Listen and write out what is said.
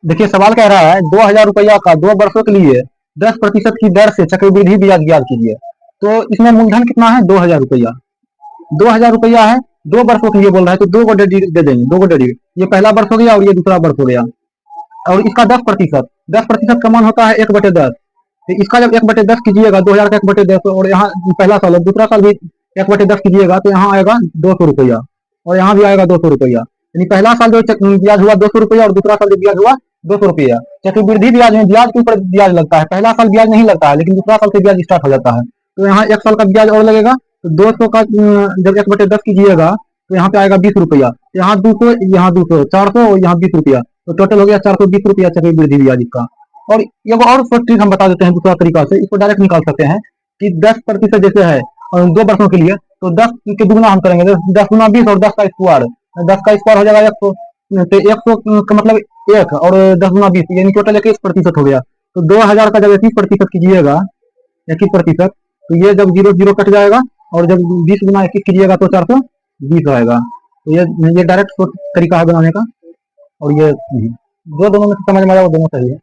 देखिए सवाल कह रहा है 2,000 रुपया का 2 वर्षों के लिए 10% की दर से चक्रवृद्धि ब्याज ब्याज कीजिए। तो इसमें मूलधन कितना है? 2,000 रुपया। 2,000 रुपया है, 2 वर्षों के लिए बोल रहा है, तो दो को दे देंगे, दो को दे। ये पहला वर्ष हो गया और ये दूसरा वर्ष हो गया। और इसका 10%, 10% का मान होता है 1/10। तो इसका जब 1/10 कीजिएगा, 2,000 का 1/10, और यहाँ पहला साल और दूसरा साल भी 1/10 कीजिएगा, तो यहाँ आएगा 200 रुपया, और यहाँ भी आएगा 200 रुपया। यानी पहला साल जो ब्याज हुआ 200 रुपया, और दूसरा साल जो ब्याज हुआ 200 रुपया। चक्रवृद्धि ब्याज में ब्याज के ऊपर ब्याज लगता है, पहला साल ब्याज नहीं लगता है, लेकिन दूसरा साल से ब्याज स्टार्ट हो जाता है। तो यहाँ 1 साल का ब्याज और लगेगा। तो 200 का जब 1/10 कीजिएगा, तो यहाँ पे आएगा 20 रुपया, यहाँ 200, यहाँ 200, 400, और यहाँ 20 रुपया। तो टोटल हो गया 420 रुपया चक्रवृद्धि ब्याज का। और एगो और ट्रिक हम बता देते हैं दूसरा तरीका से, इसको डायरेक्ट निकाल सकते हैं कि 10% जैसे है और 2 वर्षों के लिए, तो 10 के दुगुना हम करेंगे, 10 गुना 20, और 10 का स्क्वायर, 10 का स्क्वायर हो जाएगा 100। तो 100 का मतलब 1, और 10 गुना 20, यानी टोटल 21% हो गया। तो 2,000 का जब 21% कीजिएगा, 21%, तो ये जब जीरो जीरो कट जाएगा, और जब 20 गुना 21 कीजिएगा तो 420 आएगा। तो ये डायरेक्ट तरीका है बनाने का। और ये जो दोनों में से समझ में आया वो दोनों सही है।